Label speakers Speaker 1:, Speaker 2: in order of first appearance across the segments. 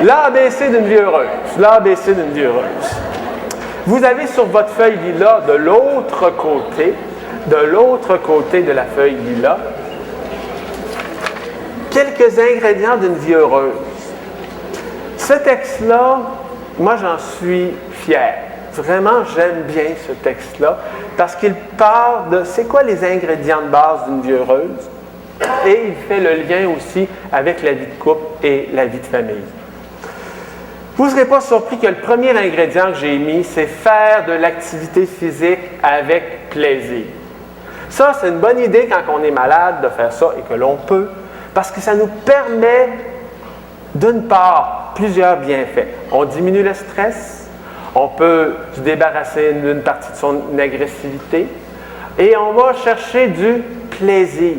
Speaker 1: L'ABC d'une vie heureuse. L'ABC d'une vie heureuse. Vous avez sur votre feuille lilas, de l'autre côté de la feuille lilas, quelques ingrédients d'une vie heureuse. Ce texte-là, moi j'en suis fier. Vraiment, j'aime bien ce texte-là parce qu'il parle de c'est quoi les ingrédients de base d'une vie heureuse et il fait le lien aussi avec la vie de couple et la vie de famille. Vous ne serez pas surpris que le premier ingrédient que j'ai mis, c'est faire de l'activité physique avec plaisir. Ça, c'est une bonne idée quand on est malade de faire ça et que l'on peut, parce que ça nous permet, d'une part, plusieurs bienfaits. On diminue le stress, on peut se débarrasser d'une partie de son agressivité et on va chercher du plaisir.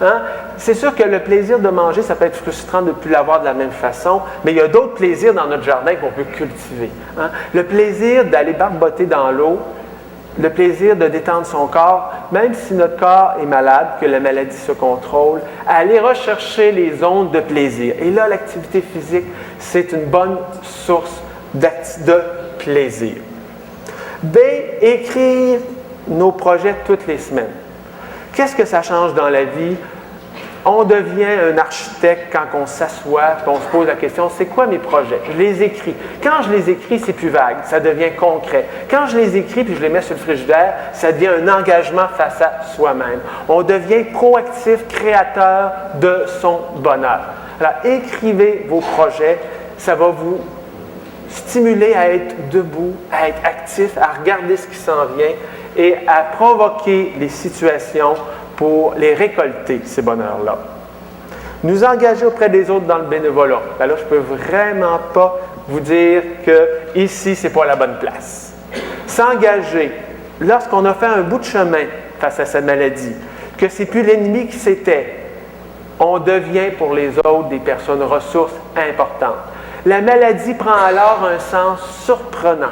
Speaker 1: Hein? C'est sûr que le plaisir de manger, ça peut être frustrant de ne plus l'avoir de la même façon, mais il y a d'autres plaisirs dans notre jardin qu'on peut cultiver. Hein? Le plaisir d'aller barboter dans l'eau, le plaisir de détendre son corps, même si notre corps est malade, que la maladie se contrôle, aller rechercher les zones de plaisir. Et là, l'activité physique, c'est une bonne source de plaisir. B, écrire nos projets toutes les semaines. Qu'est-ce que ça change dans la vie? On devient un architecte quand on s'assoit, on se pose la question, c'est quoi mes projets? Je les écris. Quand je les écris, c'est plus vague, ça devient concret. Quand je les écris puis je les mets sur le frigidaire, ça devient un engagement face à soi-même. On devient proactif, créateur de son bonheur. Alors, écrivez vos projets, ça va vous stimuler à être debout, à être actif, à regarder ce qui s'en vient et à provoquer les situations pour les récolter, ces bonheurs-là. Nous engager auprès des autres dans le bénévolat. Ben là, je ne peux vraiment pas vous dire que ici, ce n'est pas la bonne place. S'engager, lorsqu'on a fait un bout de chemin face à sa maladie, que ce n'est plus l'ennemi qui c'était, on devient pour les autres des personnes ressources importantes. La maladie prend alors un sens surprenant.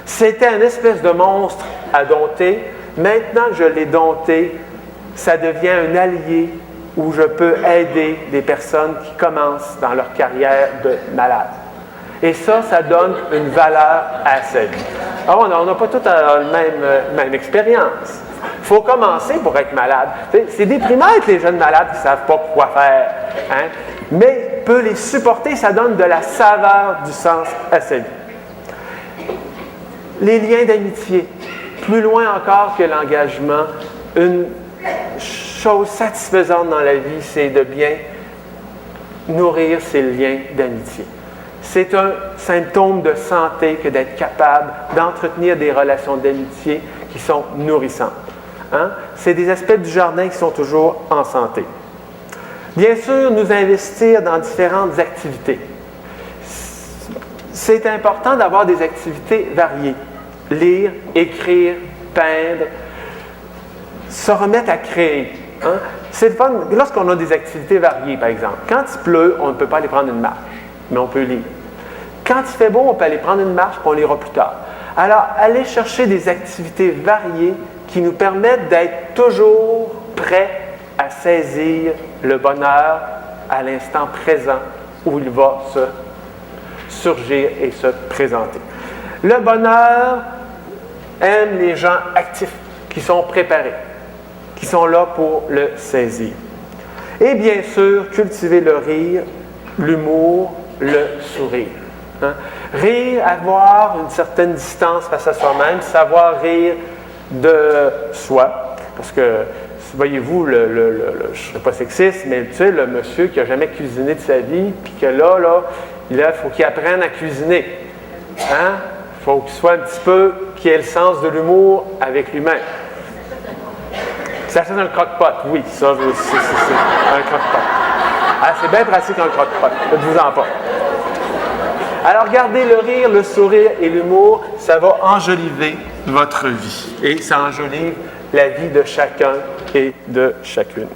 Speaker 1: C'était une espèce de monstre à dompter. Maintenant que je l'ai dompté, ça devient un allié où je peux aider des personnes qui commencent dans leur carrière de malade. Et ça donne une valeur à sa vie. Alors, on n'a pas tous la même expérience. Il faut commencer pour être malade. C'est déprimant être les jeunes malades qui ne savent pas quoi faire. Hein? Mais peut les supporter, ça donne de la saveur, du sens à sa vie. Les liens d'amitié. Plus loin encore que l'engagement, une chose satisfaisante dans la vie, c'est de bien nourrir ces liens d'amitié. C'est un symptôme de santé que d'être capable d'entretenir des relations d'amitié qui sont nourrissantes. Hein? C'est des aspects du jardin qui sont toujours en santé. Bien sûr, nous investir dans différentes activités. C'est important d'avoir des activités variées. Lire, écrire, peindre, se remettre à créer. Hein? C'est le fun. Lorsqu'on a des activités variées, par exemple. Quand il pleut, on ne peut pas aller prendre une marche, mais on peut lire. Quand il fait beau, on peut aller prendre une marche, puis on lira plus tard. Alors, aller chercher des activités variées qui nous permettent d'être toujours prêts à saisir le bonheur à l'instant présent où il va se surgir et se présenter. Le bonheur aime les gens actifs, qui sont préparés, qui sont là pour le saisir. Et bien sûr, cultiver le rire, l'humour, le sourire. Hein? Rire, avoir une certaine distance face à soi-même, savoir rire de soi. Parce que, voyez-vous, je ne serais pas sexiste, mais tu sais, le monsieur qui n'a jamais cuisiné de sa vie, puis que là, il faut qu'il apprenne à cuisiner. Hein? Il faut qu'il soit un petit peu, qu'il ait le sens de l'humour avec lui-même. Ça c'est un croque-pot, oui, ça, c'est un croque-pot. Ah, c'est bien pratique un croque-pot, faites-vous-en pas. Alors, gardez le rire, le sourire et l'humour, ça va enjoliver votre vie. Et ça enjolive la vie de chacun et de chacune.